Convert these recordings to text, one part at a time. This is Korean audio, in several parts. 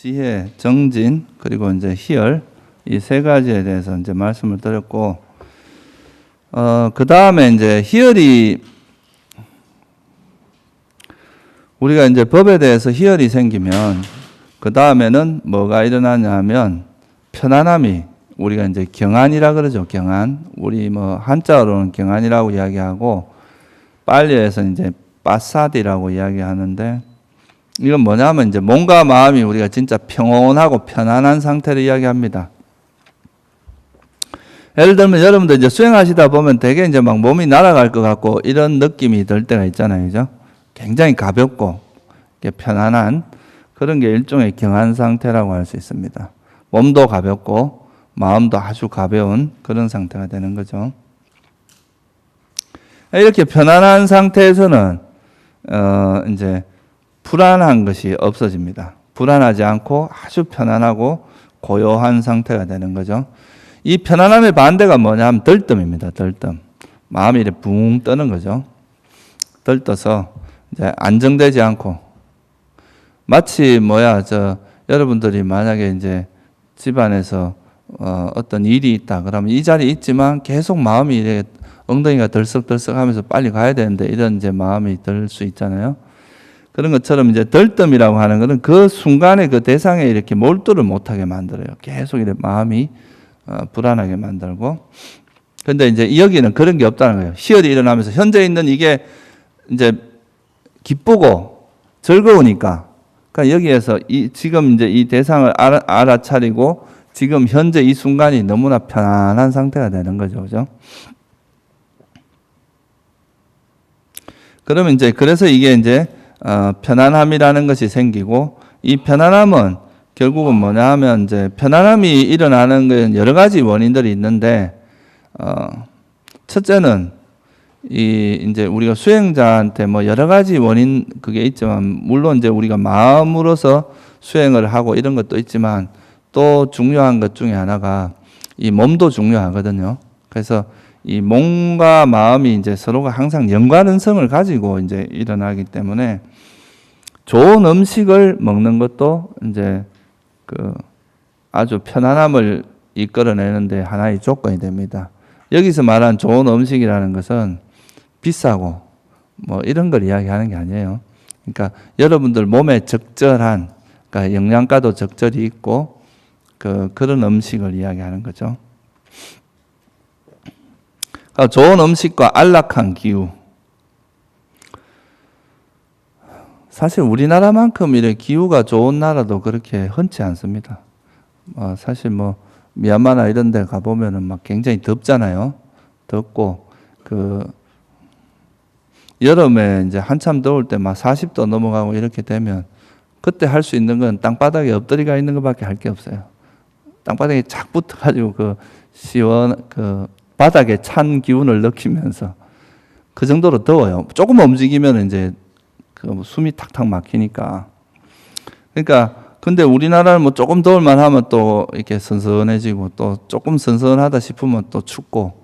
지혜, 정진, 그리고 이제 희열, 이 세 가지에 대해서 이제 말씀을 드렸고, 그 다음에 이제 희열이, 우리가 이제 법에 대해서 희열이 생기면, 그 다음에는 뭐가 일어나냐 하면, 편안함이, 우리가 이제 경안이라 그러죠, 경안. 우리 뭐 한자어로는 경안이라고 이야기하고, 빨리에서 이제 빠사디라고 이야기하는데, 이건 뭐냐면 이제 몸과 마음이 우리가 진짜 평온하고 편안한 상태를 이야기합니다. 예를 들면 여러분들 이제 수행하시다 보면 되게 이제 막 몸이 날아갈 것 같고 이런 느낌이 들 때가 있잖아요. 그죠? 굉장히 가볍고 편안한 그런 게 일종의 경안 상태라고 할 수 있습니다. 몸도 가볍고 마음도 아주 가벼운 그런 상태가 되는 거죠. 이렇게 편안한 상태에서는 이제 불안한 것이 없어집니다. 불안하지 않고 아주 편안하고 고요한 상태가 되는 거죠. 이 편안함의 반대가 뭐냐면 들뜸입니다. 들뜸. 마음이 이렇게 붕 뜨는 거죠. 들떠서 이제 안정되지 않고 마치 여러분들이 만약에 이제 집안에서 어떤 일이 있다 그러면 이 자리에 있지만 계속 마음이 이렇게 엉덩이가 덜썩덜썩하면서 빨리 가야 되는데 이런 이제 마음이 들 수 있잖아요. 그런 것처럼 이제 들뜸이라고 하는 것은 그 순간에 그 대상에 이렇게 몰두를 못하게 만들어요. 계속 이렇게 마음이 불안하게 만들고. 근데 이제 여기는 그런 게 없다는 거예요. 희열이 일어나면서 현재 있는 이게 이제 기쁘고 즐거우니까. 그러니까 여기에서 지금 이제 이 대상을 알아차리고 지금 현재 이 순간이 너무나 편안한 상태가 되는 거죠. 그죠? 그러면 이제 그래서 이게 이제 편안함이라는 것이 생기고 이 편안함은 결국은 뭐냐 하면 이제 편안함이 일어나는 건 여러 가지 원인들이 있는데 첫째는 이제 우리가 수행자한테 뭐 여러 가지 원인 그게 있지만 물론 이제 우리가 마음으로서 수행을 하고 이런 것도 있지만 또 중요한 것 중에 하나가 이 몸도 중요하거든요. 그래서 이 몸과 마음이 이제 서로가 항상 연관성을 가지고 이제 일어나기 때문에 좋은 음식을 먹는 것도 이제 아주 편안함을 이끌어내는데 하나의 조건이 됩니다. 여기서 말한 좋은 음식이라는 것은 비싸고 뭐 이런 걸 이야기하는 게 아니에요. 그러니까 여러분들 몸에 적절한, 그러니까 영양가도 적절히 있고 그런 음식을 이야기하는 거죠. 그러니까 좋은 음식과 안락한 기후. 사실 우리나라만큼 이렇게 기후가 좋은 나라도 그렇게 흔치 않습니다. 사실 뭐 미얀마나 이런 데 가보면은 막 굉장히 덥잖아요. 덥고 여름에 이제 한참 더울 때 막 40도 넘어가고 이렇게 되면 그때 할 수 있는 건 땅바닥에 엎드리가 있는 것밖에 할 게 없어요. 땅바닥에 착 붙어가지고 바닥에 찬 기운을 느끼면서 그 정도로 더워요. 조금 움직이면 이제 숨이 탁탁 막히니까. 그러니까 근데 우리나라는 뭐 조금 더울만 하면 또 이렇게 선선해지고 또 조금 선선하다 싶으면 또 춥고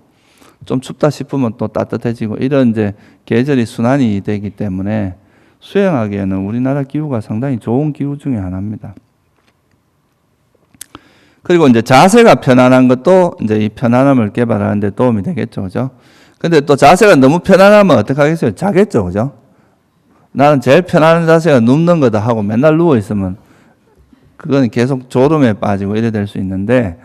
좀 춥다 싶으면 또 따뜻해지고 이런 이제 계절이 순환이 되기 때문에 수행하기에는 우리나라 기후가 상당히 좋은 기후 중에 하나입니다. 그리고 이제 자세가 편안한 것도 이제 이 편안함을 개발하는 데 도움이 되겠죠. 그죠? 근데 또 자세가 너무 편안하면 어떡하겠어요? 자겠죠. 그죠? 나는 제일 편안한 자세가 눕는 거다 하고 맨날 누워 있으면 그건 계속 졸음에 빠지고 이래 될 수 있는데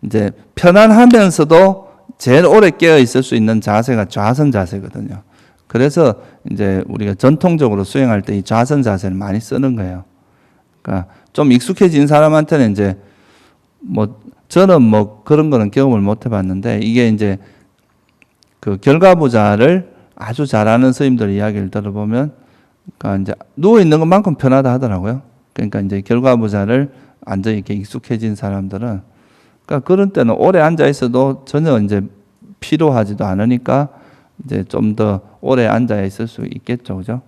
이제 편안하면서도 제일 오래 깨어 있을 수 있는 자세가 좌선 자세거든요. 그래서 이제 우리가 전통적으로 수행할 때 이 좌선 자세를 많이 쓰는 거예요. 그러니까 좀 익숙해진 사람한테는 이제 저는 그런 거는 경험을 못 해봤는데 이게 이제 결과부자를 아주 잘하는 스님들 이야기를 들어보면 그러니까 이제 누워 있는 것만큼 편하다 하더라고요. 그러니까 이제 결과부자를 앉아 이렇게 익숙해진 사람들은 그러니까 그런 때는 오래 앉아 있어도 전혀 이제 피로하지도 않으니까 이제 좀 더 오래 앉아 있을 수 있겠죠, 그죠?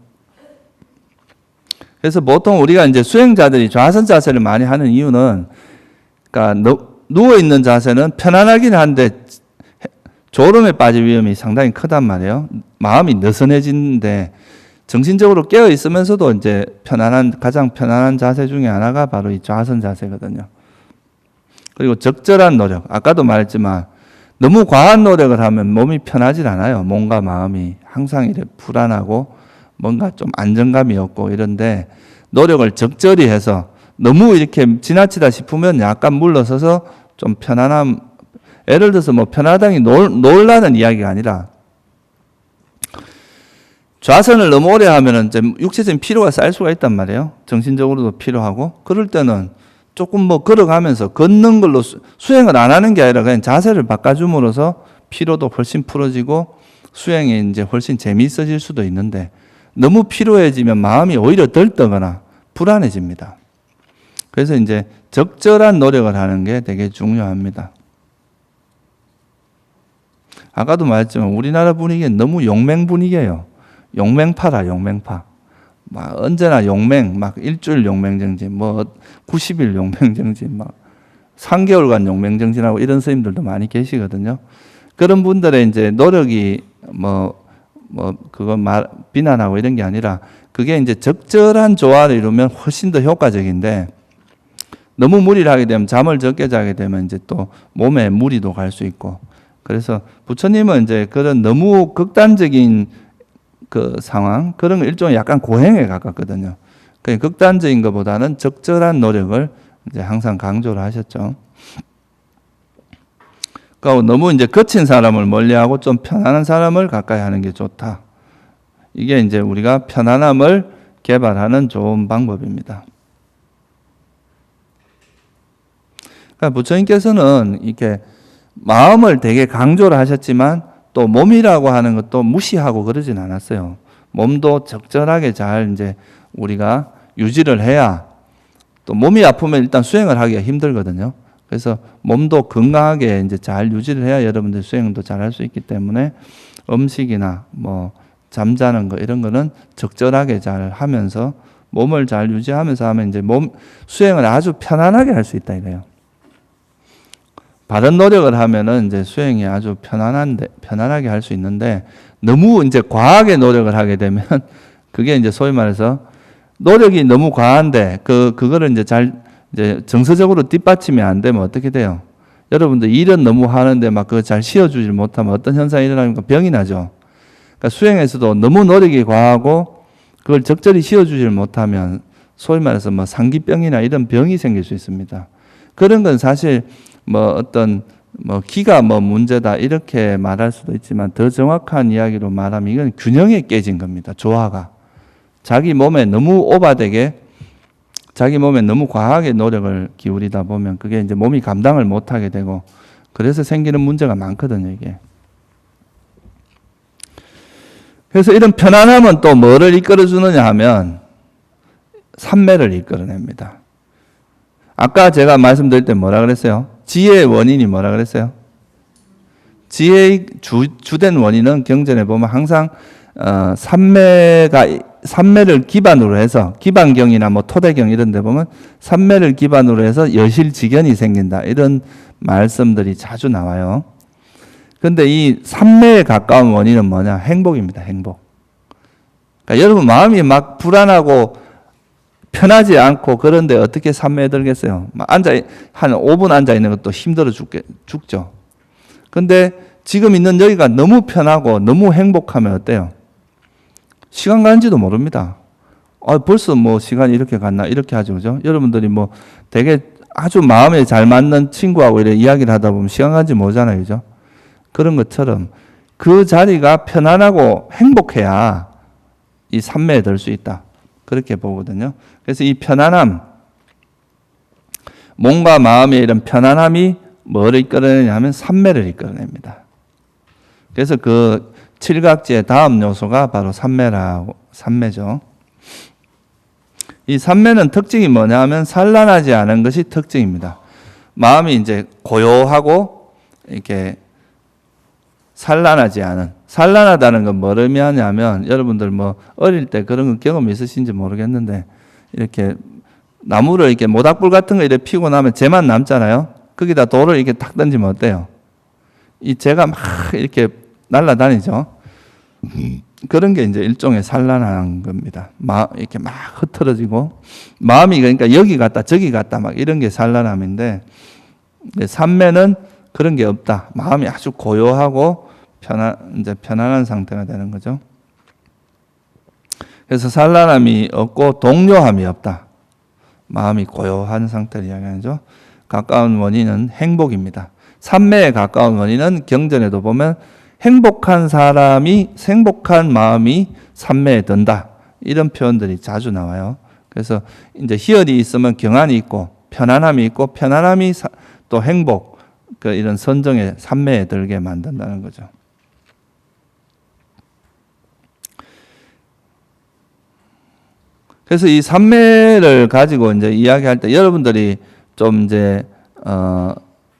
그래서 보통 우리가 이제 수행자들이 좌선 자세를 많이 하는 이유는 그러니까 누워 있는 자세는 편안하긴 한데 졸음에 빠질 위험이 상당히 크단 말이에요. 마음이 느슨해지는데 정신적으로 깨어 있으면서도 이제 가장 편안한 자세 중에 하나가 바로 이 좌선 자세거든요. 그리고 적절한 노력. 아까도 말했지만 너무 과한 노력을 하면 몸이 편하질 않아요. 몸과 마음이 항상 이렇게 불안하고 뭔가 좀 안정감이 없고 이런데 노력을 적절히 해서 너무 이렇게 지나치다 싶으면 약간 물러서서 좀 편안함, 예를 들어서 뭐 편하다니 놀라는 이야기가 아니라 좌선을 너무 오래 하면은 이제 육체적인 피로가 쌓일 수가 있단 말이에요. 정신적으로도 피로하고. 그럴 때는 조금 뭐 걸어가면서 걷는 걸로 수행을 안 하는 게 아니라 그냥 자세를 바꿔줌으로써 피로도 훨씬 풀어지고 수행이 이제 훨씬 재미있어질 수도 있는데 너무 피로해지면 마음이 오히려 들떠거나 불안해집니다. 그래서 이제 적절한 노력을 하는 게 되게 중요합니다. 아까도 말했지만 우리나라 분위기는 너무 용맹 분위기예요. 용맹파라, 용맹파. 막 언제나 용맹, 막 일주일 용맹정진, 뭐 90일 용맹정진, 막 3개월간 용맹정진하고 이런 스님들도 많이 계시거든요. 그런 분들의 이제 노력이 비난하고 이런 게 아니라 그게 이제 적절한 조화를 이루면 훨씬 더 효과적인데 너무 무리를 하게 되면 잠을 적게 자게 되면 이제 또 몸에 무리도 갈 수 있고 그래서 부처님은 이제 그런 너무 극단적인 그 상황 그런 거 일종의 약간 고행에 가깝거든요. 그 극단적인 것보다는 적절한 노력을 이제 항상 강조를 하셨죠. 그러니까 너무 이제 거친 사람을 멀리하고 좀 편안한 사람을 가까이 하는 게 좋다. 이게 이제 우리가 편안함을 개발하는 좋은 방법입니다. 그러니까 부처님께서는 이렇게 마음을 되게 강조를 하셨지만 또 몸이라고 하는 것도 무시하고 그러진 않았어요. 몸도 적절하게 잘 이제 우리가 유지를 해야 또 몸이 아프면 일단 수행을 하기가 힘들거든요. 그래서 몸도 건강하게 이제 잘 유지를 해야 여러분들 수행도 잘 할 수 있기 때문에 음식이나 뭐 잠자는 거 이런 거는 적절하게 잘 하면서 몸을 잘 유지하면서 하면 이제 수행을 아주 편안하게 할 수 있다 이거예요. 바른 노력을 하면은 이제 수행이 아주 편안하게 할 수 있는데 너무 이제 과하게 노력을 하게 되면 그게 이제 소위 말해서 노력이 너무 과한데 그거를 이제 정서적으로 뒷받침이 안 되면 어떻게 돼요? 여러분들 일은 너무 하는데 막 그거 잘 쉬어주질 못하면 어떤 현상이 일어나니까 병이 나죠. 그러니까 수행에서도 너무 노력이 과하고 그걸 적절히 쉬어주질 못하면 소위 말해서 뭐 상기병이나 이런 병이 생길 수 있습니다. 그런 건 사실 기가 문제다 이렇게 말할 수도 있지만 더 정확한 이야기로 말하면 이건 균형이 깨진 겁니다. 조화가. 자기 몸에 너무 오바되게 자기 몸에 너무 과하게 노력을 기울이다 보면 그게 이제 몸이 감당을 못하게 되고 그래서 생기는 문제가 많거든요, 이게. 그래서 이런 편안함은 또 뭐를 이끌어주느냐 하면 삼매를 이끌어냅니다. 아까 제가 말씀드릴 때 뭐라 그랬어요? 지혜의 원인이 뭐라 그랬어요? 지혜의 주된 원인은 경전에 보면 항상 삼매를 기반으로 해서 기반경이나 뭐 토대경 이런 데 보면 삼매를 기반으로 해서 여실직연이 생긴다. 이런 말씀들이 자주 나와요. 그런데 이 삼매에 가까운 원인은 뭐냐? 행복입니다. 행복. 그러니까 여러분 마음이 막 불안하고 편하지 않고 그런데 어떻게 삼매에 들겠어요? 한 5분 앉아 있는 것도 힘들어 죽죠. 근데 지금 있는 여기가 너무 편하고 너무 행복하면 어때요? 시간 가는지도 모릅니다. 벌써 뭐 시간이 이렇게 갔나 이렇게 하죠, 그죠? 여러분들이 뭐 되게 아주 마음에 잘 맞는 친구하고 이렇게 이야기를 하다 보면 시간 가는지 모르잖아요, 그죠? 그런 것처럼 그 자리가 편안하고 행복해야 이 삼매에 들 수 있다. 그렇게 보거든요. 그래서 이 편안함, 몸과 마음의 이런 편안함이 뭐를 이끌어내냐 하면 삼매를 이끌어냅니다. 그래서 그 칠각지의 다음 요소가 바로 삼매죠. 이 삼매는 특징이 뭐냐 하면 산란하지 않은 것이 특징입니다. 마음이 이제 고요하고 이렇게 산란하다는 건 뭘 의미하냐면 여러분들 뭐 어릴 때 그런 거 경험 있으신지 모르겠는데 이렇게 나무를 이렇게 모닥불 같은 거 이렇게 피고 나면 재만 남잖아요. 거기다 돌을 이렇게 탁 던지면 어때요? 이 재가 막 이렇게 날아다니죠. 그런 게 이제 일종의 산란한 겁니다. 이렇게 막 흐트러지고 마음이 그러니까 여기 갔다 저기 갔다 막 이런 게 산란함인데 삼매는 그런 게 없다. 마음이 아주 고요하고 이제 편안한 상태가 되는 거죠. 그래서 산란함이 없고 동요함이 없다. 마음이 고요한 상태를 이야기하죠. 가까운 원인은 행복입니다. 삼매에 가까운 원인은 경전에도 보면 행복한 마음이 삼매에 든다. 이런 표현들이 자주 나와요. 그래서 이제 희열이 있으면 경안이 있고 편안함이 있고 편안함이 또 행복, 이런 선정의 삼매에 들게 만든다는 거죠. 그래서 이 삼매를 가지고 이제 이야기할 때 여러분들이 좀 이제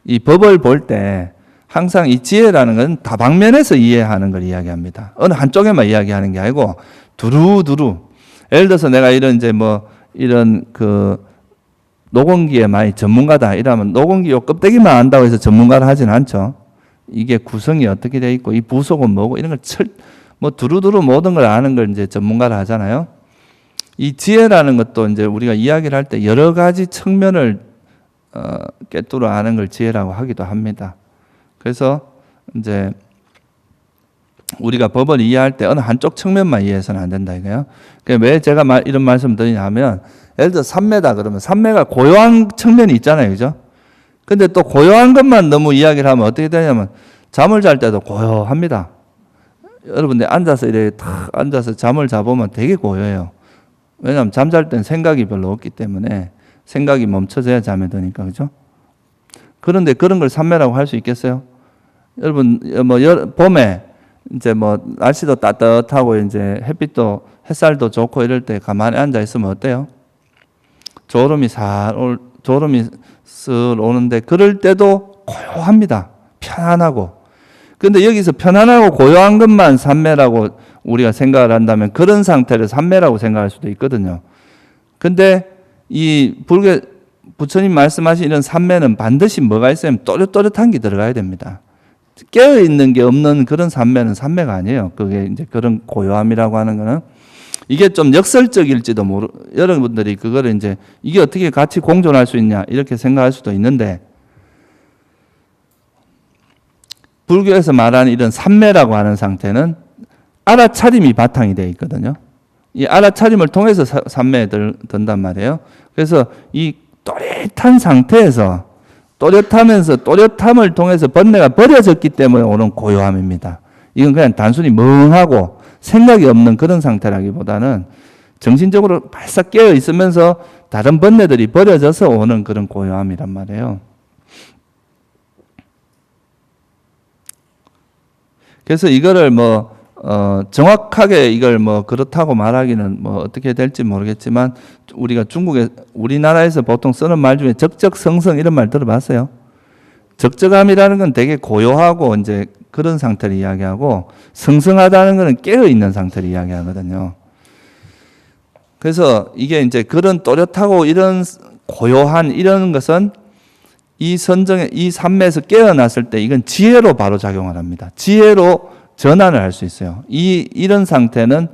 이 법을 볼 때 항상 이 지혜라는 건 다방면에서 이해하는 걸 이야기합니다. 어느 한쪽에만 이야기하는 게 아니고 두루두루. 예를 들어서 내가 이런 이제 뭐 이런 녹음기에 많이 전문가다 이러면 녹음기 요 껍데기만 안다고 해서 전문가를 하진 않죠. 이게 구성이 어떻게 돼 있고 이 부속은 뭐고 이런 걸 뭐 두루두루 모든 걸 아는 걸 이제 전문가를 하잖아요. 이 지혜라는 것도 이제 우리가 이야기를 할 때 여러 가지 측면을 꿰뚫어 아는 걸 지혜라고 하기도 합니다. 그래서 이제 우리가 법을 이해할 때 어느 한쪽 측면만 이해해서는 안 된다 이거예요. 그러니까 왜 제가 이런 말씀을 드리냐면 예를 들어 삼매다 그러면 삼매가 고요한 측면이 있잖아요. 그죠? 근데 또 고요한 것만 너무 이야기를 하면 어떻게 되냐면 잠을 잘 때도 고요합니다. 여러분들 앉아서 이렇게 탁 앉아서 잠을 자보면 되게 고요해요. 왜냐하면 잠잘 땐 생각이 별로 없기 때문에 생각이 멈춰져야 잠에 드니까. 그죠? 그런데 그런 걸 삼매라고 할 수 있겠어요? 여러분 뭐 봄에 이제 뭐 날씨도 따뜻하고 이제 햇빛도 햇살도 좋고 이럴 때 가만히 앉아 있으면 어때요? 졸음이 쓱 오는데 그럴 때도 고요합니다. 편안하고. 근데 여기서 편안하고 고요한 것만 삼매라고 우리가 생각을 한다면 그런 상태를 삼매라고 생각할 수도 있거든요. 근데 이 부처님 말씀하신 이런 삼매는 반드시 뭐가 있으면 또렷또렷한 게 들어가야 됩니다. 깨어있는 게 없는 그런 삼매는 삼매가 아니에요. 그게 이제 그런 고요함이라고 하는 거는 이게 좀 역설적일지도 여러분들이 그거를 이제 이게 어떻게 같이 공존할 수 있냐 이렇게 생각할 수도 있는데 불교에서 말하는 이런 삼매라고 하는 상태는 알아차림이 바탕이 되어 있거든요. 이 알아차림을 통해서 삼매에 든단 말이에요. 그래서 이 또렷한 상태에서 또렷하면서 또렷함을 통해서 번뇌가 버려졌기 때문에 오는 고요함입니다. 이건 그냥 단순히 멍하고 생각이 없는 그런 상태라기보다는 정신적으로 바싹 깨어 있으면서 다른 번뇌들이 버려져서 오는 그런 고요함이란 말이에요. 그래서 이거를 정확하게 이걸 그렇다고 말하기는 어떻게 될지 모르겠지만 우리나라에서 보통 쓰는 말 중에 적적성성 이런 말 들어봤어요? 적적함이라는 건 되게 고요하고 이제 그런 상태를 이야기하고 성성하다는 것은 깨어 있는 상태를 이야기하거든요. 그래서 이게 이제 그런 또렷하고 이런 고요한 이런 것은 이 삼매에서 깨어났을 때 이건 지혜로 바로 작용을 합니다. 지혜로 전환을 할 수 있어요. 이런 상태는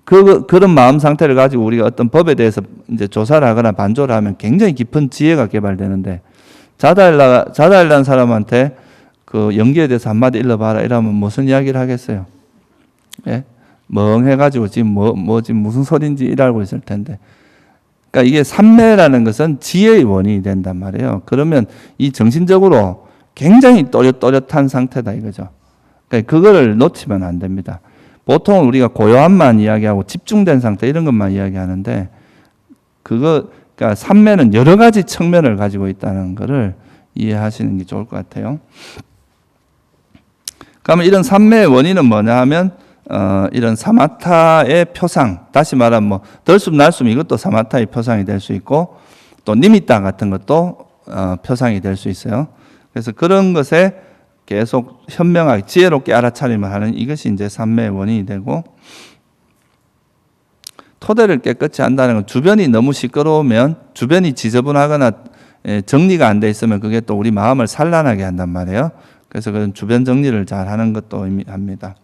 그런 마음 상태를 가지고 우리가 어떤 법에 대해서 이제 조사를 하거나 반조를 하면 굉장히 깊은 지혜가 개발되는데 자다일란 사람한테 그 연기에 대해서 한마디 일러봐라 이러면 무슨 이야기를 하겠어요? 예? 멍해가지고 지금 지금 무슨 소린지 일하고 있을 텐데. 그러니까 이게 삼매라는 것은 지혜의 원인이 된단 말이에요. 그러면 이 정신적으로 굉장히 또렷한 상태다 이거죠. 그러니까 그거를 놓치면 안 됩니다. 보통 우리가 고요함만 이야기하고 집중된 상태 이런 것만 이야기하는데 그러니까 삼매는 여러 가지 측면을 가지고 있다는 것을 이해하시는 게 좋을 것 같아요. 그러면 이런 삼매의 원인은 뭐냐 하면 이런 사마타의 표상, 다시 말하면 덜숨 날숨 이것도 사마타의 표상이 될 수 있고 또 니미따 같은 것도 표상이 될 수 있어요. 그래서 그런 것에 계속 현명하게 지혜롭게 알아차림을 하는 이것이 이제 삼매의 원인이 되고 토대를 깨끗이 한다는 건 주변이 너무 시끄러우면 주변이 지저분하거나 정리가 안 돼 있으면 그게 또 우리 마음을 산란하게 한단 말이에요. 그래서 그런 주변 정리를 잘 하는 것도 의미합니다.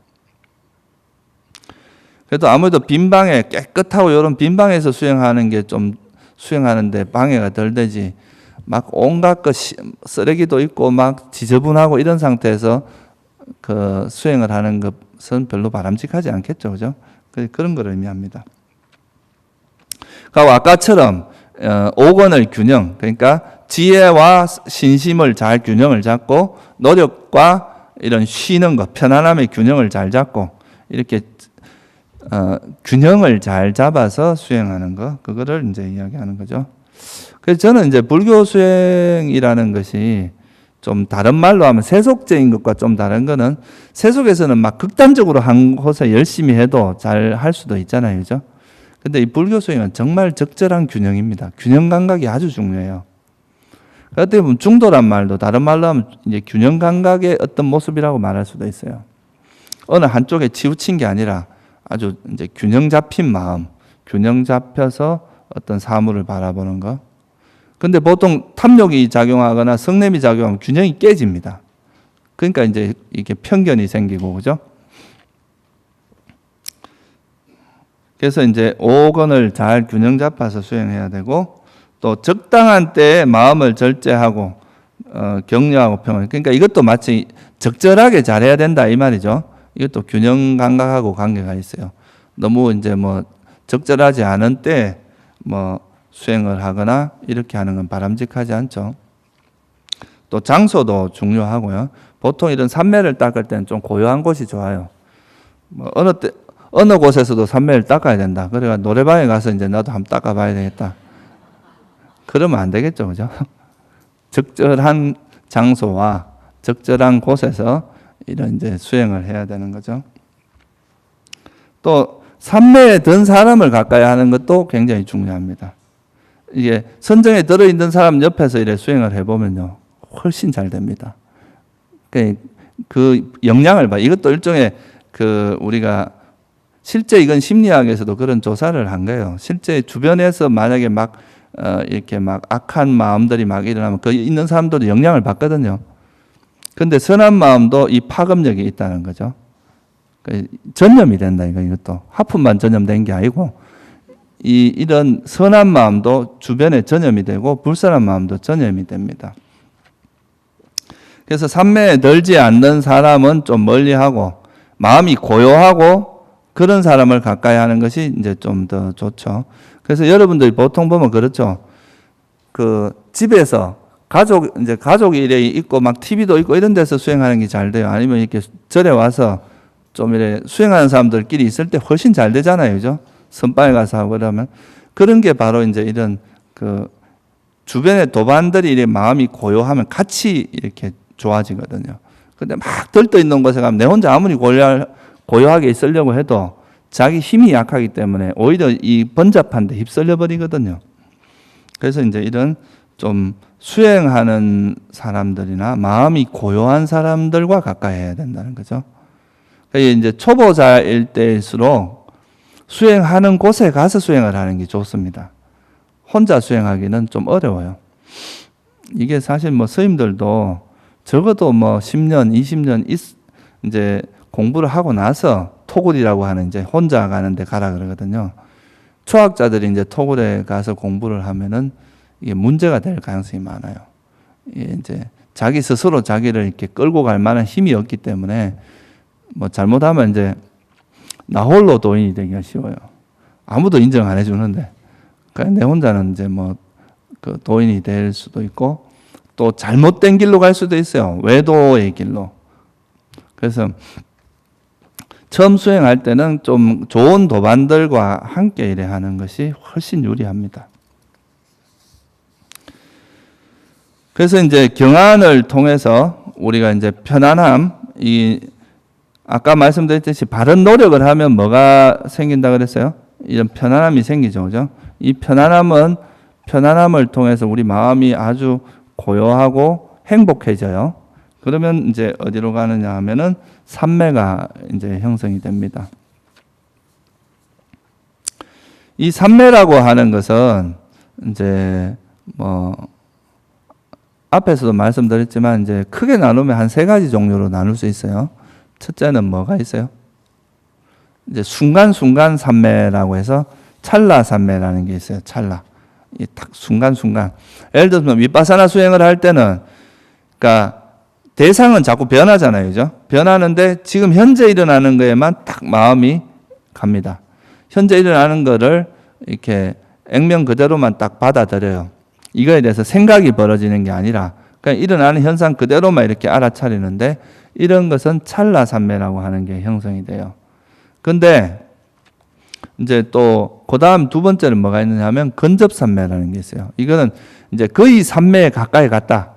그래도 아무래도 빈 방에 깨끗하고 이런 빈 방에서 수행하는 게 좀 수행하는데 방해가 덜 되지. 막 온갖 것 쓰레기도 있고 막 지저분하고 이런 상태에서 그 수행을 하는 것은 별로 바람직하지 않겠죠, 그죠? 그런 걸 의미합니다. 그리고 아까처럼 오건을 균형, 그러니까 지혜와 신심을 잘 균형을 잡고 노력과 이런 쉬는 것, 편안함의 균형을 잘 잡고 이렇게 균형을 잘 잡아서 수행하는 거, 그거를 이제 이야기하는 거죠. 그래서 저는 이제 불교 수행이라는 것이 좀 다른 말로 하면 세속적인 것과 좀 다른 거는 세속에서는 막 극단적으로 한 곳에 열심히 해도 잘 할 수도 있잖아요, 그죠? 근데 이 불교 수행은 정말 적절한 균형입니다. 균형 감각이 아주 중요해요. 어떻게 보면 중도란 말도 다른 말로 하면 이제 균형 감각의 어떤 모습이라고 말할 수도 있어요. 어느 한쪽에 치우친 게 아니라 아주 이제 균형 잡힌 마음, 균형 잡혀서 어떤 사물을 바라보는 거. 근데 보통 탐욕이 작용하거나 성냄이 작용하면 균형이 깨집니다. 그러니까 이제 이게 편견이 생기고, 그죠? 그래서 이제 오건을 잘 균형 잡아서 수행해야 되고, 또 적당한 때에 마음을 절제하고 격려하고 평을. 그러니까 이것도 마치 적절하게 잘해야 된다 이 말이죠. 이것도 균형 감각하고 관계가 있어요. 너무 이제 뭐 적절하지 않은 때 뭐 수행을 하거나 이렇게 하는 건 바람직하지 않죠. 또 장소도 중요하고요. 보통 이런 산매를 닦을 때는 좀 고요한 곳이 좋아요. 뭐 어느 곳에서도 산매를 닦아야 된다. 그래가 노래방에 가서 이제 나도 한번 닦아봐야 되겠다. 그러면 안 되겠죠, 그죠? 적절한 장소와 적절한 곳에서 이런 이제 수행을 해야 되는 거죠. 또 산매에 든 사람을 가까이 하는 것도 굉장히 중요합니다. 이게 선정에 들어있는 사람 옆에서 이래 수행을 해보면요, 훨씬 잘 됩니다. 그 영향을 봐. 이것도 일종의 우리가 실제 이건 심리학에서도 그런 조사를 한 거예요. 실제 주변에서 만약에 막 이렇게 막 악한 마음들이 막 일어나면 그 있는 사람들도 영향을 받거든요. 근데 선한 마음도 이 파급력이 있다는 거죠. 전염이 된다, 이것도. 하품만 전염된 게 아니고, 이런 선한 마음도 주변에 전염이 되고, 불선한 마음도 전염이 됩니다. 그래서 산매에 들지 않는 사람은 좀 멀리 하고, 마음이 고요하고, 그런 사람을 가까이 하는 것이 이제 좀 더 좋죠. 그래서 여러분들이 보통 보면 그렇죠. 집에서 가족이 이래 있고 막 TV도 있고 이런 데서 수행하는 게 잘 돼요. 아니면 이렇게 절에 와서 좀 이래 수행하는 사람들끼리 있을 때 훨씬 잘 되잖아요. 그죠? 선방에 가서 하고 그러면. 그런 게 바로 이제 이런 주변의 도반들이 이래 마음이 고요하면 같이 이렇게 좋아지거든요. 근데 막 들떠 있는 곳에 가면 내 혼자 아무리 고요하게 있으려고 해도 자기 힘이 약하기 때문에 오히려 이 번잡한 데 휩쓸려 버리거든요. 그래서 이제 이런 좀 수행하는 사람들이나 마음이 고요한 사람들과 가까이 해야 된다는 거죠. 그러니까 이제 초보자일 때일수록 수행하는 곳에 가서 수행을 하는 게 좋습니다. 혼자 수행하기는 좀 어려워요. 이게 사실 뭐 스님들도 적어도 뭐 10년, 20년 이제 공부를 하고 나서 토굴이라고 하는 이제 혼자 가는 데 가라 그러거든요. 초학자들이 이제 토굴에 가서 공부를 하면은 이게 문제가 될 가능성이 많아요. 이제 자기 스스로 자기를 이렇게 끌고 갈 만한 힘이 없기 때문에 뭐 잘못하면 이제 나 홀로 도인이 되기가 쉬워요. 아무도 인정 안 해주는데. 그러니까 내 혼자는 이제 뭐 도인이 될 수도 있고 또 잘못된 길로 갈 수도 있어요. 외도의 길로. 그래서 처음 수행할 때는 좀 좋은 도반들과 함께 일해 하는 것이 훨씬 유리합니다. 그래서 이제 경안을 통해서 우리가 이제 편안함, 아까 말씀드렸듯이 바른 노력을 하면 뭐가 생긴다 그랬어요? 이런 편안함이 생기죠, 그죠? 이 편안함을 통해서 우리 마음이 아주 고요하고 행복해져요. 그러면 이제 어디로 가느냐 하면은 산매가 이제 형성이 됩니다. 이 산매라고 하는 것은 이제 뭐 앞에서도 말씀드렸지만 이제 크게 나누면 한 3가지 종류로 나눌 수 있어요. 첫째는 뭐가 있어요? 이제 순간순간 산매라고 해서 찰나 산매라는 게 있어요. 찰나. 이 딱 순간순간. 예를 들면 위파사나 수행을 할 때는 그러니까 대상은 자꾸 변하잖아요. 그죠? 변하는데 지금 현재 일어나는 거에만 딱 마음이 갑니다. 현재 일어나는 거를 이렇게 액면 그대로만 딱 받아들여요. 이거에 대해서 생각이 벌어지는 게 아니라 그냥 일어나는 현상 그대로만 이렇게 알아차리는데 이런 것은 찰나산매라고 하는 게 형성이 돼요. 근데 이제 또 그다음 두 번째는 뭐가 있느냐 하면 근접산매라는 게 있어요. 이거는 이제 거의 산매에 가까이 갔다.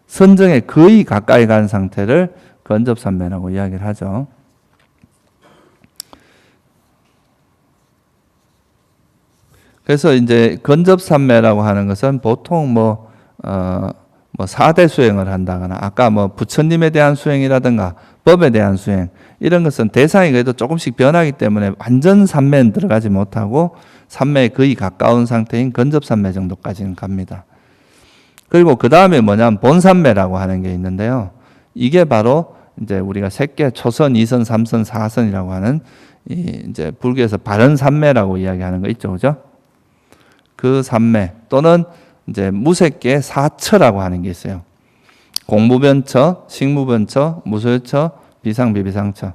선정에 거의 가까이 간 상태를 근접산매라고 이야기를 하죠. 그래서 이제 근접산매라고 하는 것은 보통 뭐 4대 수행을 한다거나 아까 뭐 부처님에 대한 수행이라든가 법에 대한 수행 이런 것은 대상이 그래도 조금씩 변하기 때문에 완전 산매는 들어가지 못하고 산매에 거의 가까운 상태인 근접산매 정도까지는 갑니다. 그리고 그 다음에 뭐냐면 본산매라고 하는 게 있는데요. 이게 바로 이제 우리가 색계, 초선, 이선, 삼선, 사선이라고 하는 이제 불교에서 바른 산매라고 이야기하는 거 있죠, 그죠? 그 산매 또는 이제 무색계 사처라고 하는 게 있어요. 공무변처, 식무변처, 무소유처, 비상비비상처.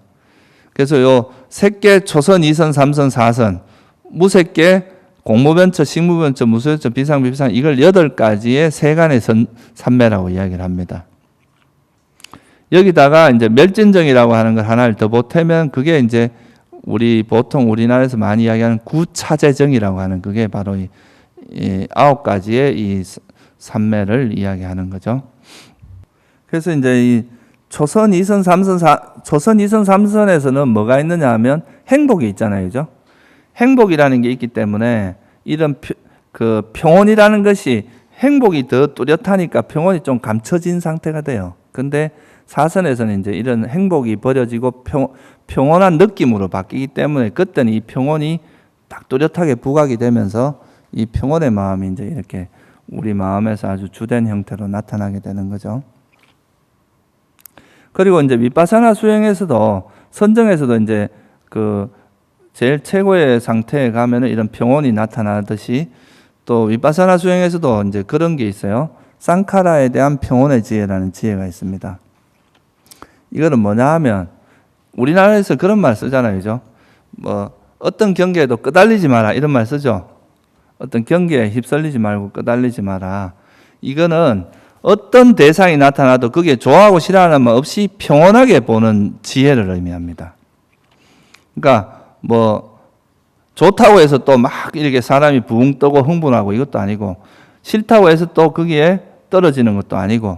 그래서 요 색계, 초선, 이선, 삼선, 사선, 무색계, 공무변처, 식무변처, 무소유처, 비상비비상 이걸 8가지의 세간의 산매라고 이야기를 합니다. 여기다가 이제 멸진정이라고 하는 걸 하나를 더 보태면 그게 이제 우리 보통 우리나라에서 많이 이야기하는 구차제정이라고 하는 그게 바로 이 9가지의 이 산매를 이야기하는 거죠. 그래서 이제 이 초선, 이선, 삼선, 초선, 이선, 삼선에서는 뭐가 있느냐 하면 행복이 있잖아요. 그죠? 행복이라는 게 있기 때문에 이런 그 평온이라는 것이 행복이 더 뚜렷하니까 평온이 좀 감춰진 상태가 돼요. 근데 사선에서는 이제 이런 행복이 버려지고 평온한 느낌으로 바뀌기 때문에 그때는 이 평온이 딱 뚜렷하게 부각이 되면서 이 평온의 마음이 이제 이렇게 우리 마음에서 아주 주된 형태로 나타나게 되는 거죠. 그리고 이제 위파사나 수행에서도 선정에서도 이제 그 제일 최고의 상태에 가면은 이런 평온이 나타나듯이 또 위파사나 수행에서도 이제 그런 게 있어요. 쌍카라에 대한 평온의 지혜라는 지혜가 있습니다. 이거는 뭐냐 하면 우리나라에서 그런 말 쓰잖아요. 그죠? 뭐 어떤 경계에도 끄달리지 마라 이런 말 쓰죠. 어떤 경계에 휩쓸리지 말고 끄달리지 마라. 이거는 어떤 대상이 나타나도 그게 좋아하고 싫어하는 것 없이 평온하게 보는 지혜를 의미합니다. 그러니까 뭐 좋다고 해서 또 막 이렇게 사람이 붕 뜨고 흥분하고 이것도 아니고 싫다고 해서 또 거기에 떨어지는 것도 아니고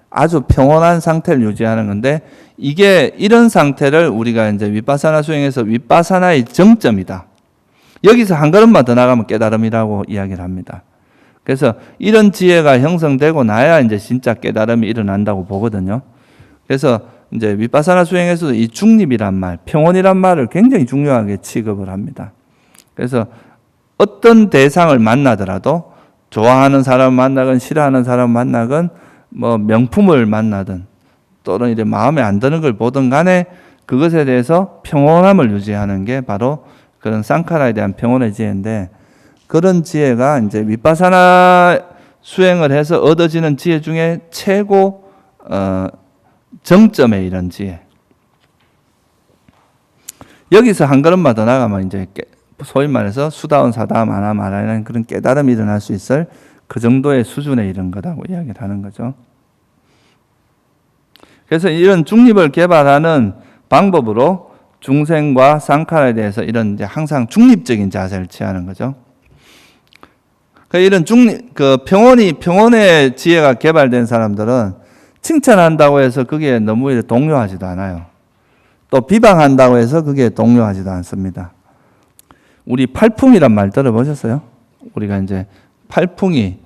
아주 평온한 상태를 유지하는 건데 이게 이런 상태를 우리가 이제 위파사나 수행에서 위파사나의 정점이다. 여기서 한 걸음만 더 나가면 깨달음이라고 이야기를 합니다. 그래서 이런 지혜가 형성되고 나야 이제 진짜 깨달음이 일어난다고 보거든요. 그래서 이제 위파사나 수행에서도 이 중립이란 말, 평온이란 말을 굉장히 중요하게 취급을 합니다. 그래서 어떤 대상을 만나더라도 좋아하는 사람을 만나건 싫어하는 사람을 만나건 뭐 명품을 만나든 또는 이제 마음에 안 드는 걸 보든 간에 그것에 대해서 평온함을 유지하는 게 바로 그런 쌍카라에 대한 평온의 지혜인데 그런 지혜가 이제 위파사나 수행을 해서 얻어지는 지혜 중에 최고 정점의 이런 지혜. 여기서 한 걸음만 더 나가면 이제 소위 말해서 수다운 사다음 아나 말하는 그런 깨달음이 일어날 수 있을 그 정도의 수준에 이른 거다고 이야기를 하는 거죠. 그래서 이런 중립을 개발하는 방법으로 중생과 쌍카라에 대해서 이런 이제 항상 중립적인 자세를 취하는 거죠. 이런 평온의 지혜가 개발된 사람들은 칭찬한다고 해서 그게 너무 동요하지도 않아요. 또 비방한다고 해서 그게 동요하지도 않습니다. 우리 팔풍이란 말 들어보셨어요? 우리가 이제 팔풍이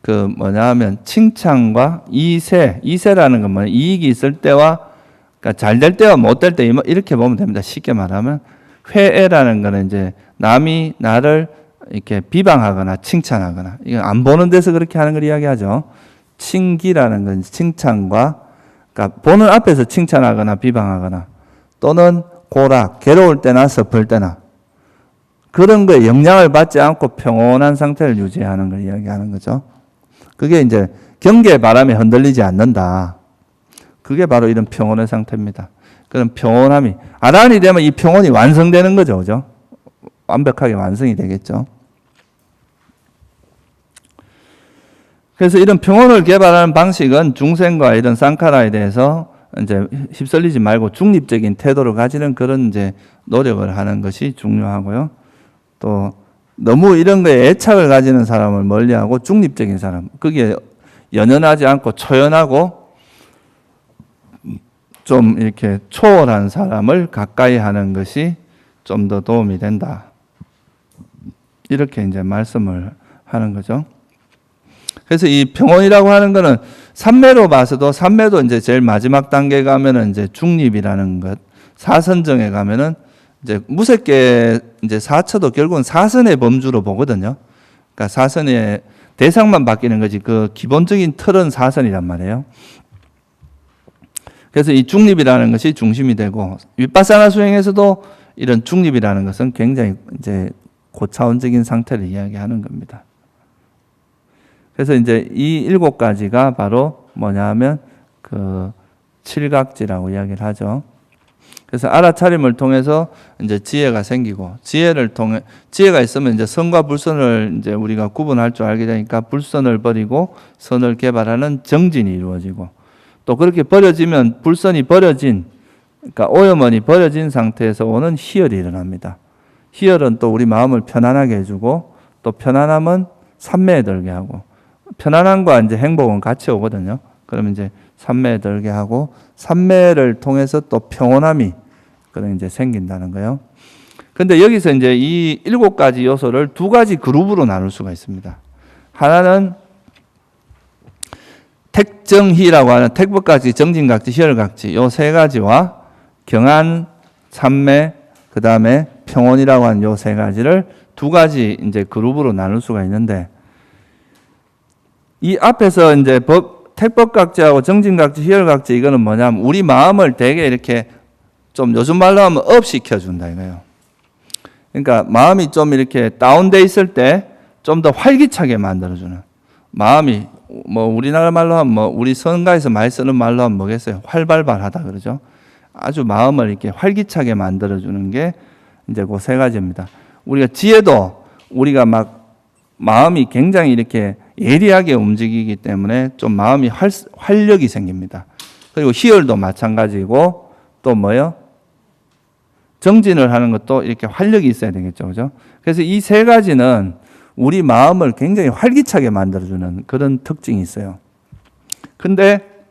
그 뭐냐 하면 칭찬과 이세라는 건 뭐냐 이익이 있을 때와 그러니까 잘 될 때와 못 될 때 이렇게 보면 됩니다. 쉽게 말하면 회애라는 거는 이제 남이 나를 이렇게 비방하거나 칭찬하거나 이건 안 보는 데서 그렇게 하는 걸 이야기하죠. 칭기라는 건 칭찬과 그러니까 보는 앞에서 칭찬하거나 비방하거나 또는 고락, 괴로울 때나 슬플 때나 그런 거에 영향을 받지 않고 평온한 상태를 유지하는 걸 이야기하는 거죠. 그게 이제 경계의 바람에 흔들리지 않는다. 그게 바로 이런 평온의 상태입니다. 그런 평온함이 아란이 되면 이 평온이 완성되는 거죠, 그죠? 완벽하게 완성이 되겠죠. 그래서 이런 평온을 개발하는 방식은 중생과 이런 쌍카라에 대해서 이제 휩쓸리지 말고 중립적인 태도를 가지는 그런 이제 노력을 하는 것이 중요하고요. 또 너무 이런 거에 애착을 가지는 사람을 멀리하고 중립적인 사람, 그게 연연하지 않고 초연하고 좀 이렇게 초월한 사람을 가까이 하는 것이 좀 더 도움이 된다. 이렇게 이제 말씀을 하는 거죠. 그래서 이 평온이라고 하는 거는 삼매로 봐서도 삼매도 이제 제일 마지막 단계 가면은 이제 중립이라는 것, 사선정에 가면은 이제 무색계 이제 사처도 결국은 사선의 범주로 보거든요. 그러니까 사선의 대상만 바뀌는 거지 그 기본적인 틀은 사선이란 말이에요. 그래서 이 중립이라는 것이 중심이 되고 윗바사나 수행에서도 이런 중립이라는 것은 굉장히 이제 고차원적인 상태를 이야기하는 겁니다. 그래서 이제 이 7가지가 바로 뭐냐 하면 그 칠각지라고 이야기를 하죠. 그래서 알아차림을 통해서 이제 지혜가 생기고 지혜를 통해 지혜가 있으면 이제 선과 불선을 이제 우리가 구분할 줄 알게 되니까 불선을 버리고 선을 개발하는 정진이 이루어지고 또 그렇게 버려지면 불선이 버려진 그러니까 오염원이 버려진 상태에서 오는 희열이 일어납니다. 희열은 또 우리 마음을 편안하게 해주고 또 편안함은 삼매에 들게 하고 편안함과 이제 행복은 같이 오거든요. 그러면 이제 삼매에 들게 하고 삼매를 통해서 또 평온함이 그런 이제 생긴다는 거예요. 근데 여기서 이제 이 7가지 요소를 2가지 그룹으로 나눌 수가 있습니다. 하나는 택정희라고 하는 택법각지, 정진각지, 희열각지 요 3가지와 경안, 삼매, 그 다음에 평온이라고 하는 요 3가지를 2가지 이제 그룹으로 나눌 수가 있는데 이 앞에서 이제 택법각지하고 정진각지, 희열각지 이거는 뭐냐면 우리 마음을 되게 이렇게 좀 요즘 말로 하면 업 시켜준다 이거예요. 그러니까 마음이 좀 이렇게 다운돼 있을 때 좀 더 활기차게 만들어주는 마음이 뭐 우리나라 말로 하면 뭐 우리 성가에서 많이 쓰는 말로 하면 뭐겠어요? 활발발하다 그러죠. 아주 마음을 이렇게 활기차게 만들어주는 게 이제 그 3가지입니다. 우리가 지혜도 우리가 막 마음이 굉장히 이렇게 예리하게 움직이기 때문에 좀 마음이 활력이 생깁니다. 그리고 희열도 마찬가지고 또 뭐요? 정진을 하는 것도 이렇게 활력이 있어야 되겠죠. 그죠? 그래서 이 3가지는 우리 마음을 굉장히 활기차게 만들어주는 그런 특징이 있어요. 근데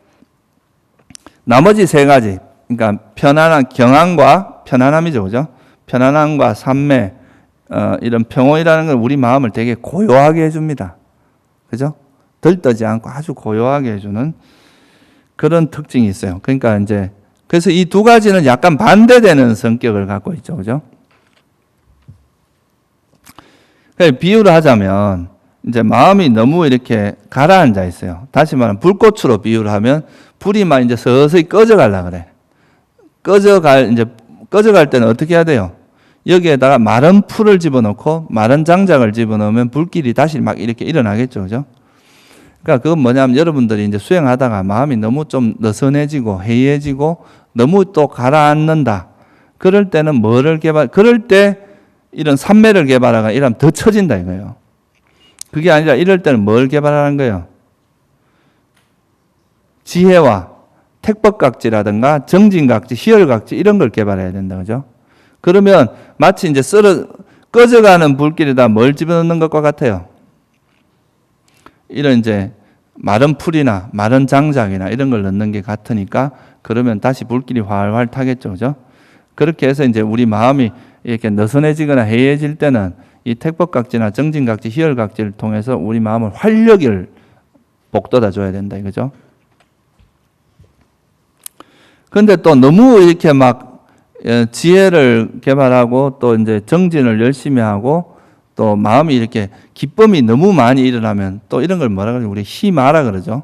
나머지 3가지, 그러니까 편안한 경안과 편안함이죠. 그죠? 편안함과 삼매, 이런 평온이라는 건 우리 마음을 되게 고요하게 해줍니다. 그죠? 들떠지 않고 아주 고요하게 해주는 그런 특징이 있어요. 그러니까 이제 그래서 이 2가지는 약간 반대되는 성격을 갖고 있죠. 그죠? 비유를 하자면 이제 마음이 너무 이렇게 가라앉아 있어요. 다시 말하면 불꽃으로 비유를 하면 불이 막 이제 서서히 꺼져가려고 그래. 꺼져갈 때는 어떻게 해야 돼요? 여기에다가 마른 풀을 집어넣고 마른 장작을 집어넣으면 불길이 다시 막 이렇게 일어나겠죠. 그죠? 그러니까 그건 뭐냐면 여러분들이 이제 수행하다가 마음이 너무 좀 느슨해지고 해이해지고 너무 또 가라앉는다. 그럴 때는 그럴 때 이런 삼매를 개발하거나 이러면 더 처진다 이거예요. 그게 아니라 이럴 때는 뭘 개발하는 거예요? 지혜와 택법각지라든가 정진각지, 희열각지 이런 걸 개발해야 된다. 그죠? 그러면 마치 이제 꺼져가는 불길에다 뭘 집어넣는 것과 같아요. 이런 이제 마른 풀이나 마른 장작이나 이런 걸 넣는 게 같으니까 그러면 다시 불길이 활활 타겠죠. 그죠? 그렇게 해서 이제 우리 마음이 이렇게 느슨해지거나 해이해질 때는 이 택법각지나 정진각지, 희열각지를 통해서 우리 마음을 활력을 복돋아 줘야 된다 이거죠. 근데 또 너무 이렇게 막 지혜를 개발하고 또 이제 정진을 열심히 하고 또 마음이 이렇게 기쁨이 너무 많이 일어나면 또 이런 걸 뭐라 그러죠? 우리 희마라 그러죠.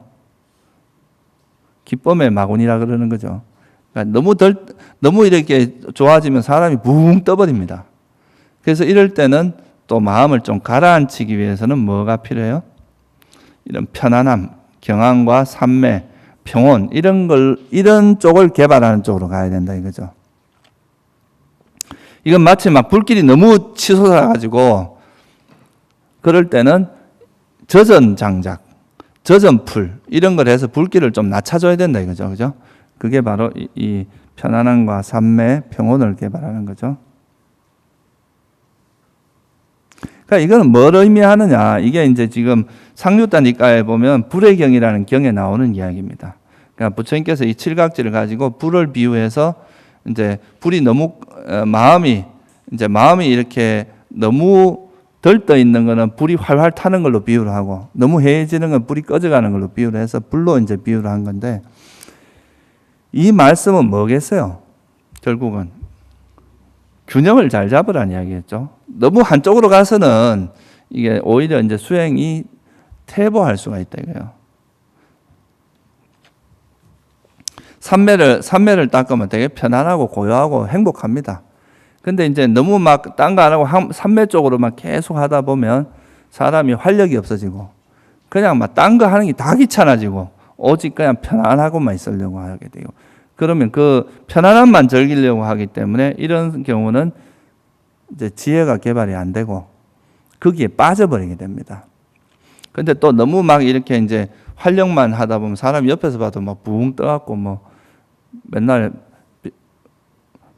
기쁨의 마군이라 그러는 거죠. 그러니까 너무 이렇게 좋아지면 사람이 붕 떠버립니다. 그래서 이럴 때는 또 마음을 좀 가라앉히기 위해서는 뭐가 필요해요? 이런 편안함, 경안과 산매, 평온 이런 쪽을 개발하는 쪽으로 가야 된다 이거죠. 이건 마치 막 불길이 너무 치솟아 가지고 그럴 때는 젖은 장작, 젖은 풀 이런 걸 해서 불길을 좀 낮춰줘야 된다 이거죠, 그죠? 그게 바로 이 편안함과 산매, 평온을 개발하는 거죠. 그러니까 이거는 뭘 의미하느냐? 이게 이제 지금 상류단 니까에 보면 불의 경이라는 경에 나오는 이야기입니다. 그러니까 부처님께서 이 칠각지를 가지고 불을 비유해서 이제 불이 너무 마음이 이렇게 너무 들떠 있는 거는 불이 활활 타는 걸로 비유를 하고 너무 해해지는 건 불이 꺼져가는 걸로 비유를 해서 불로 이제 비유를 한 건데 이 말씀은 뭐겠어요? 결국은 균형을 잘 잡으라는 이야기겠죠. 너무 한쪽으로 가서는 이게 오히려 이제 수행이 퇴보할 수가 있다 이거예요. 삼매를 닦으면 되게 편안하고 고요하고 행복합니다. 근데 이제 너무 막 딴 거 안 하고 삼매 쪽으로만 계속 하다 보면 사람이 활력이 없어지고 그냥 막 딴 거 하는 게 다 귀찮아지고 오직 그냥 편안하고만 있으려고 하게 되고 그러면 그 편안함만 즐기려고 하기 때문에 이런 경우는 이제 지혜가 개발이 안 되고 거기에 빠져버리게 됩니다. 근데 또 너무 막 이렇게 이제 활력만 하다 보면 사람이 옆에서 봐도 막 붕 떠갖고 뭐 맨날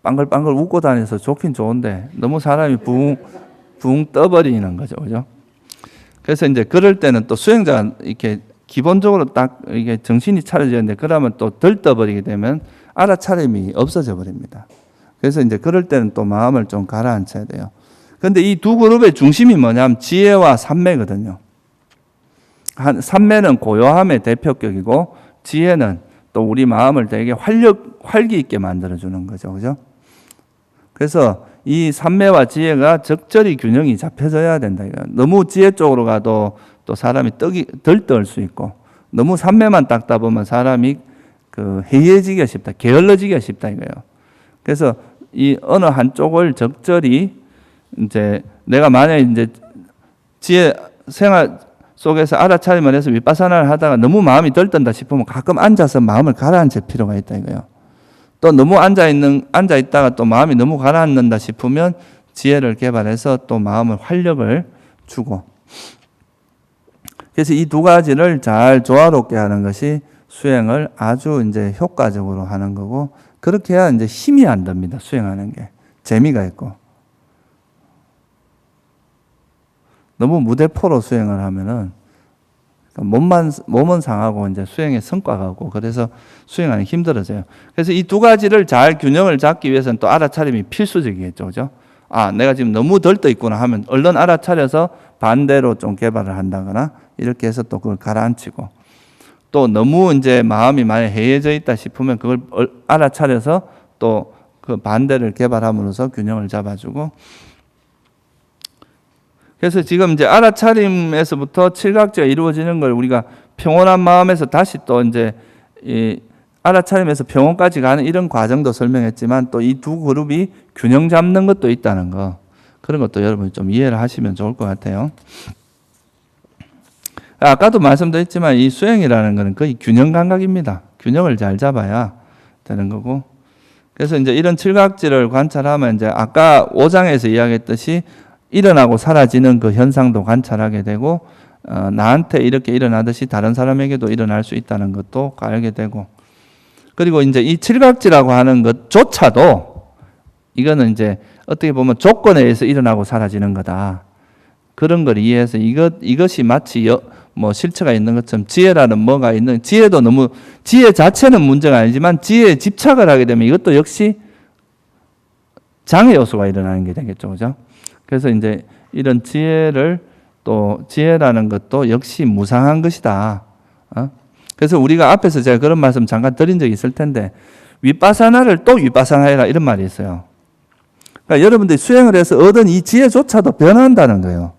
빵글빵글 웃고 다녀서 좋긴 좋은데 너무 사람이 붕 떠버리는 거죠. 그죠? 그래서 이제 그럴 때는 또 수행자가 이렇게 기본적으로 딱 이게 정신이 차려지는데 그러면 또 들떠버리게 되면 알아차림이 없어져 버립니다. 그래서 이제 그럴 때는 또 마음을 좀 가라앉혀야 돼요. 그런데 이 두 그룹의 중심이 뭐냐면 지혜와 산매거든요. 산매는 고요함의 대표격이고 지혜는 또 우리 마음을 되게 활기 있게 만들어주는 거죠. 그죠? 그래서 이 산매와 지혜가 적절히 균형이 잡혀져야 된다. 너무 지혜 쪽으로 가도 또 사람이 들떠올 수 있고 너무 산매만 닦다 보면 사람이 그 해이해지기가 쉽다. 게을러지기가 쉽다 이거예요. 그래서 이 어느 한쪽을 적절히 이제 내가 만약에 이제 지혜 생활 속에서 알아차림을 해서 윗바사나를 하다가 너무 마음이 들뜬다 싶으면 가끔 앉아서 마음을 가라앉힐 필요가 있다 이거예요. 또 너무 앉아있다가 또 마음이 너무 가라앉는다 싶으면 지혜를 개발해서 또 마음을 활력을 주고 그래서 이 두 가지를 잘 조화롭게 하는 것이 수행을 아주 이제 효과적으로 하는 거고 그렇게 해야 이제 힘이 안 듭니다. 수행하는 게 재미가 있고 너무 무대포로 수행을 하면은 몸은 상하고 이제 수행의 성과가 없고 그래서 수행하기 힘들어져요. 그래서 이 두 가지를 잘 균형을 잡기 위해서는 또 알아차림이 필수적이겠죠, 그죠? 아, 내가 지금 너무 들떠 있구나 하면 얼른 알아차려서 반대로 좀 개발을 한다거나 이렇게 해서 또 그걸 가라앉히고 또 너무 이제 마음이 많이 해이해져 있다 싶으면 그걸 알아차려서 또 그 반대를 개발함으로써 균형을 잡아주고 그래서 지금 이제 알아차림에서부터 칠각지가 이루어지는 걸 우리가 평온한 마음에서 다시 또 이제 이 알아차림에서 평온까지 가는 이런 과정도 설명했지만 또 이 두 그룹이 균형 잡는 것도 있다는 거 그런 것도 여러분이 좀 이해를 하시면 좋을 것 같아요. 아까도 말씀드렸지만 이 수행이라는 것은 거의 균형 감각입니다. 균형을 잘 잡아야 되는 거고 그래서 이제 이런 칠각지를 관찰하면 이제 아까 5장에서 이야기했듯이 일어나고 사라지는 그 현상도 관찰하게 되고 나한테 이렇게 일어나듯이 다른 사람에게도 일어날 수 있다는 것도 알게 되고 그리고 이제 이 칠각지라고 하는 것조차도 이거는 이제 어떻게 보면 조건에 의해서 일어나고 사라지는 거다. 그런 걸 이해해서 이것이 마치 뭐 실체가 있는 것처럼 지혜라는 뭐가 있는 지혜도 너무 지혜 자체는 문제가 아니지만 지혜에 집착을 하게 되면 이것도 역시 장애 요소가 일어나는 게 되겠죠, 그죠? 그래서 이제 이런 지혜를 또 지혜라는 것도 역시 무상한 것이다. 그래서 우리가 앞에서 제가 그런 말씀 잠깐 드린 적이 있을 텐데 윗바사나를 또 윗바사나해라 이런 말이 있어요. 그러니까 여러분들이 수행을 해서 얻은 이 지혜조차도 변한다는 거예요.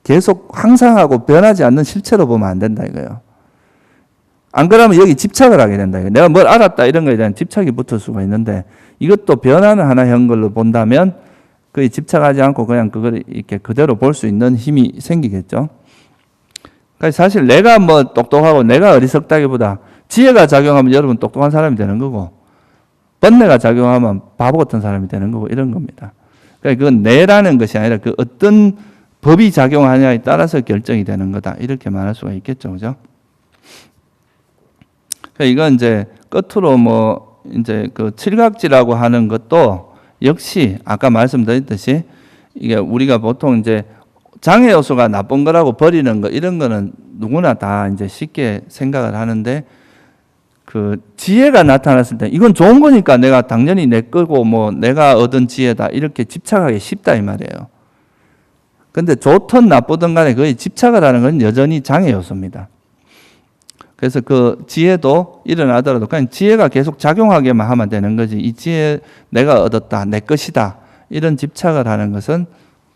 계속 항상 하고 변하지 않는 실체로 보면 안 된다 이거예요. 안 그러면 여기 집착을 하게 된다. 내가 뭘 알았다 이런 거에 대한 집착이 붙을 수가 있는데 이것도 변화는 하나인 걸로 본다면 거의 집착하지 않고 그냥 그걸 이렇게 그대로 볼 수 있는 힘이 생기겠죠. 그러니까 사실 내가 뭐 똑똑하고 내가 어리석다기보다 지혜가 작용하면 여러분 똑똑한 사람이 되는 거고 번뇌가 작용하면 바보 같은 사람이 되는 거고 이런 겁니다. 그러니까 그건 내라는 것이 아니라 그 어떤 법이 작용하냐에 따라서 결정이 되는 거다. 이렇게 말할 수가 있겠죠. 그죠? 그러니까 이건 이제 끝으로 뭐 이제 그 칠각지라고 하는 것도 역시 아까 말씀드렸듯이 이게 우리가 보통 이제 장애 요소가 나쁜 거라고 버리는 거 이런 거는 누구나 다 이제 쉽게 생각을 하는데 그 지혜가 나타났을 때 이건 좋은 거니까 내가 당연히 내 거고 뭐 내가 얻은 지혜다 이렇게 집착하기 쉽다 이 말이에요. 근데 좋든 나쁘든 간에 거의 집착을 하는 건 여전히 장애 요소입니다. 그래서 그 지혜도 일어나더라도 그냥 지혜가 계속 작용하게만 하면 되는 거지 이 지혜 내가 얻었다 내 것이다 이런 집착을 하는 것은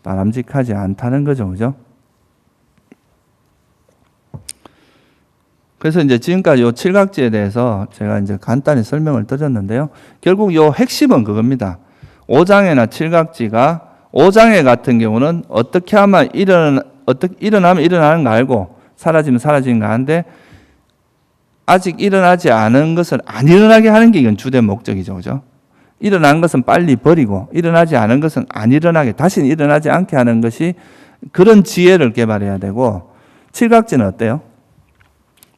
바람직하지 않다는 거죠. 그죠? 그래서 이제 지금까지 요 칠각지에 대해서 제가 이제 간단히 설명을 드렸는데요. 결국 요 핵심은 그겁니다. 오장애나 칠각지가 오장애 같은 경우는 어떻게 하면 일어나면 일어나는 거 알고 사라지면 사라지는 거 아는데 아직 일어나지 않은 것을 안 일어나게 하는 게 이건 주된 목적이죠. 그죠? 일어난 것은 빨리 버리고 일어나지 않은 것은 안 일어나게 다시는 일어나지 않게 하는 것이 그런 지혜를 개발해야 되고 칠각지는 어때요?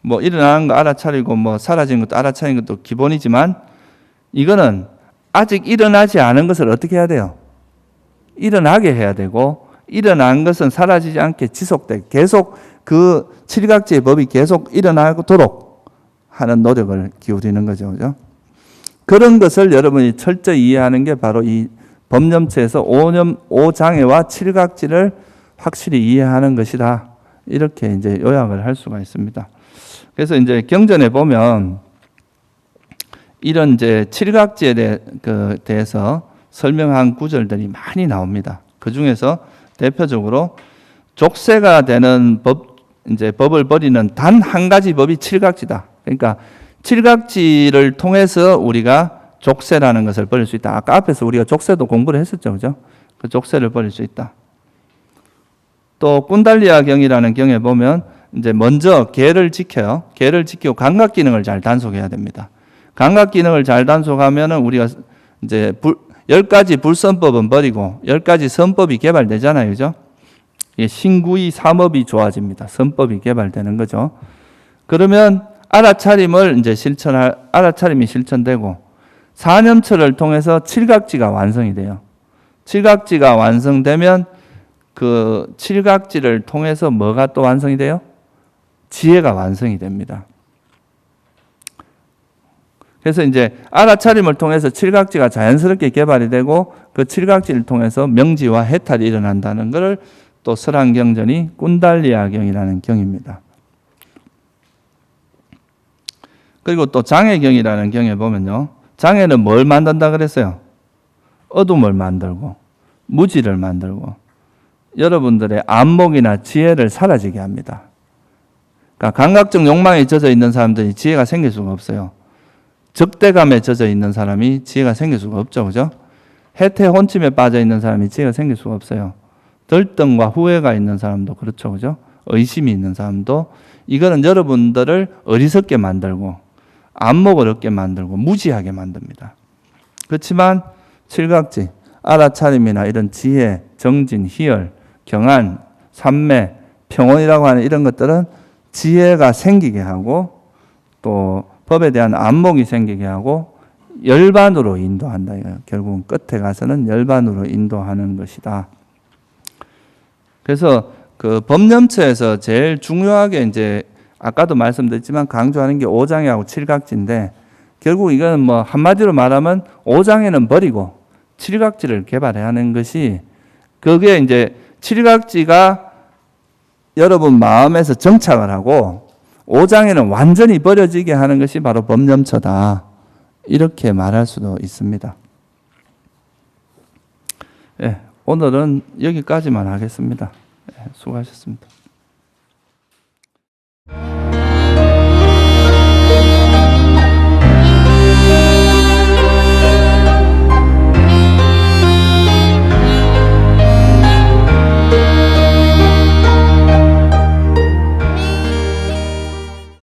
뭐 일어나는 거 알아차리고 뭐 사라진 것도 알아차리는 것도 기본이지만 이거는 아직 일어나지 않은 것을 어떻게 해야 돼요? 일어나게 해야 되고 일어난 것은 사라지지 않게 지속되게 계속 그 칠각지의 법이 계속 일어나도록 하는 노력을 기울이는 거죠. 그죠? 그런 것을 여러분이 철저히 이해하는 게 바로 이 법념체에서 오장애와 칠각지를 확실히 이해하는 것이다. 이렇게 이제 요약을 할 수가 있습니다. 그래서 이제 경전에 보면 이런 이제 칠각지에 대해서 설명한 구절들이 많이 나옵니다. 그 중에서 대표적으로 족쇄가 되는 법을 버리는 단 한 가지 법이 칠각지다. 그러니까 칠각지를 통해서 우리가 족쇄라는 것을 버릴 수 있다. 아까 앞에서 우리가 족쇄도 공부를 했었죠. 그죠? 그 족쇄를 버릴 수 있다. 또 꾼달리아 경이라는 경에 보면 이제 먼저 계를 지켜요. 계를 지키고 감각 기능을 잘 단속해야 됩니다. 감각 기능을 잘 단속하면은 우리가 이제 10가지 불선법은 버리고 10가지 선법이 개발되잖아요. 그죠? 신구의 삼업이 좋아집니다. 선법이 개발되는 거죠. 그러면 알아차림이 실천되고 사념처를 통해서 칠각지가 완성이 돼요. 칠각지가 완성되면 그 칠각지를 통해서 뭐가 또 완성이 돼요? 지혜가 완성이 됩니다. 그래서 이제 알아차림을 통해서 칠각지가 자연스럽게 개발이 되고 그 칠각지를 통해서 명지와 해탈이 일어난다는 것을 또 설한경전이 꾼달리아경이라는 경입니다. 그리고 또 장애경이라는 경에 보면요. 장애는 뭘 만든다 그랬어요? 어둠을 만들고 무지를 만들고 여러분들의 안목이나 지혜를 사라지게 합니다. 그러니까 감각적 욕망에 젖어 있는 사람들이 지혜가 생길 수가 없어요. 적대감에 젖어 있는 사람이 지혜가 생길 수가 없죠. 그죠? 해태 혼침에 빠져 있는 사람이 지혜가 생길 수가 없어요. 들등과 후회가 있는 사람도 그렇죠. 그죠? 의심이 있는 사람도 이거는 여러분들을 어리석게 만들고 안목을 얻게 만들고 무지하게 만듭니다. 그렇지만 칠각지, 알아차림이나 이런 지혜, 정진, 희열, 경안, 삼매, 평온이라고 하는 이런 것들은 지혜가 생기게 하고 또 법에 대한 안목이 생기게 하고 열반으로 인도한다. 결국은 끝에 가서는 열반으로 인도하는 것이다. 그래서 그 법념처에서 제일 중요하게 이제 아까도 말씀드렸지만 강조하는 게 오장애하고 칠각지인데 결국 이건 뭐 한마디로 말하면 오장애는 버리고 칠각지를 개발해야 하는 것이 그게 이제 칠각지가 여러분 마음에서 정착을 하고 오장애는 완전히 버려지게 하는 것이 바로 법념처다. 이렇게 말할 수도 있습니다. 오늘은 여기까지만 하겠습니다. 수고하셨습니다.